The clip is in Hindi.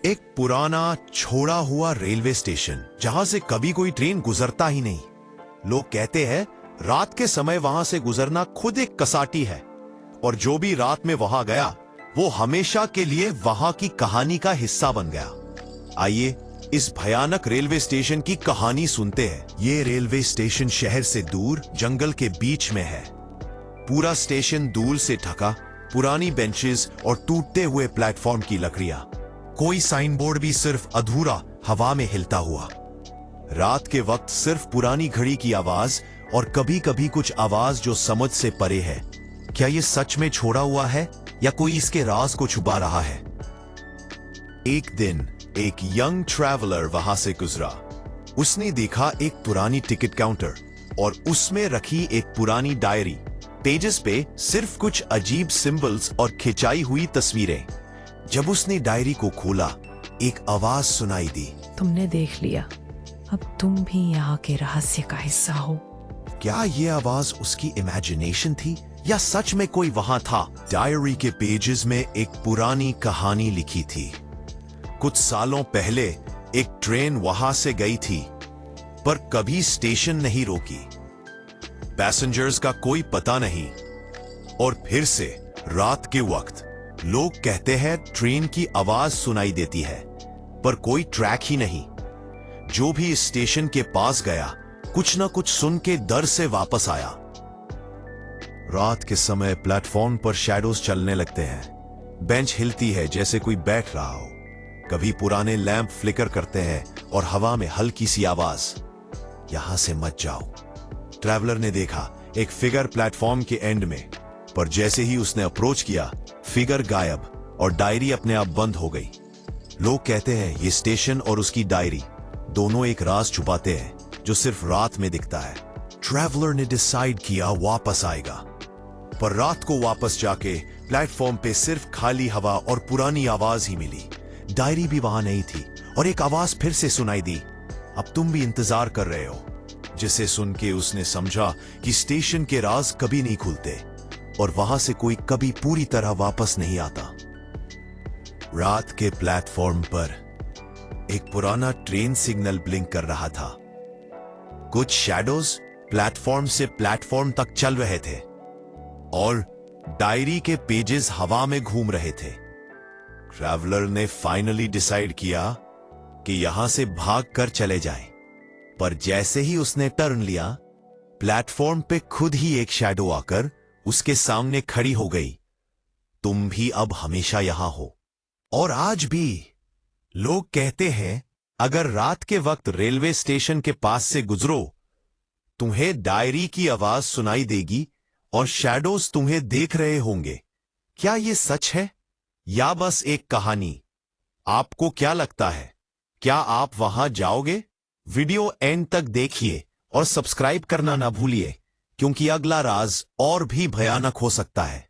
एक पुराना छोड़ा हुआ रेलवे स्टेशन जहां से कभी कोई ट्रेन गुजरता ही नहीं। लोग कहते हैं रात के समय वहां से गुजरना खुद एक कसाटी है, और जो भी रात में वहां गया वो हमेशा के लिए वहां की कहानी का हिस्सा बन गया। आइए इस भयानक रेलवे स्टेशन की कहानी सुनते हैं। ये रेलवे स्टेशन शहर से दूर जंगल के बीच में है। पूरा स्टेशन धूल से ढका, पुरानी बेंचेस और टूटते हुए प्लेटफॉर्म की लकड़ियां, कोई साइन बोर्ड भी सिर्फ अधूरा हवा में हिलता हुआ। रात के वक्त सिर्फ पुरानी घड़ी की आवाज और कभी कभी कुछ आवाज जो समझ से परे है। क्या ये सच में छोड़ा हुआ है या कोई इसके राज को छुपा रहा है? एक दिन एक यंग ट्रैवलर वहां से गुजरा। उसने देखा एक पुरानी टिकट काउंटर और उसमें रखी एक पुरानी डायरी। पेजेस पे सिर्फ कुछ अजीब सिंबल्स और खिंचाई हुई तस्वीरें। जब उसने डायरी को खोला, एक आवाज सुनाई दी। तुमने देख लिया, अब तुम भी यहाँ के रहस्य का हिस्सा हो। क्या ये आवाज उसकी इमेजिनेशन थी या सच में कोई वहां था? डायरी के पेजेस में एक पुरानी कहानी लिखी थी। कुछ सालों पहले एक ट्रेन वहां से गई थी, पर कभी स्टेशन नहीं रोकी। पैसेंजर्स का कोई पता नहीं। और फिर से रात के वक्त लोग कहते हैं ट्रेन की आवाज सुनाई देती है, पर कोई ट्रैक ही नहीं। जो भी इस स्टेशन के पास गया, कुछ ना कुछ सुन के डर से वापस आया। रात के समय प्लेटफॉर्म पर शैडोज चलने लगते हैं। बेंच हिलती है जैसे कोई बैठ रहा हो। कभी पुराने लैंप फ्लिकर करते हैं और हवा में हल्की सी आवाज, यहां से मत जाओ। ट्रैवलर ने देखा एक फिगर प्लेटफॉर्म के एंड में, पर जैसे ही उसने अप्रोच किया, फिगर गायब और डायरी अपने आप बंद हो गई। लोग कहते हैं ये स्टेशन और उसकी डायरी दोनों एक राज छुपाते हैं जो सिर्फ रात में दिखता है। ट्रैवलर ने डिसाइड किया वापस आएगा, पर रात को वापस जाके प्लेटफॉर्म पे सिर्फ खाली हवा और पुरानी आवाज ही मिली। डायरी भी वहां नहीं थी और एक आवाज फिर से सुनाई दी, अब तुम भी इंतजार कर रहे हो। जिसे सुन के उसने समझा कि स्टेशन के राज कभी नहीं खुलते और वहां से कोई कभी पूरी तरह वापस नहीं आता। रात के प्लेटफॉर्म पर एक पुराना ट्रेन सिग्नल ब्लिंक कर रहा था। कुछ शैडोज प्लेटफॉर्म से प्लेटफॉर्म तक चल रहे थे और डायरी के पेजेस हवा में घूम रहे थे। ट्रैवलर ने फाइनली डिसाइड किया कि यहां से भाग कर चले जाए, पर जैसे ही उसने टर्न लिया, प्लेटफॉर्म पे खुद ही एक शैडो आकर उसके सामने खड़ी हो गई। तुम भी अब हमेशा यहां हो। और आज भी लोग कहते हैं अगर रात के वक्त रेलवे स्टेशन के पास से गुजरो, तुम्हें डायरी की आवाज सुनाई देगी और शैडोज तुम्हें देख रहे होंगे। क्या यह सच है या बस एक कहानी? आपको क्या लगता है? क्या आप वहां जाओगे? वीडियो एंड तक देखिए और सब्सक्राइब करना ना भूलिए, क्योंकि अगला राज और भी भयानक हो सकता है।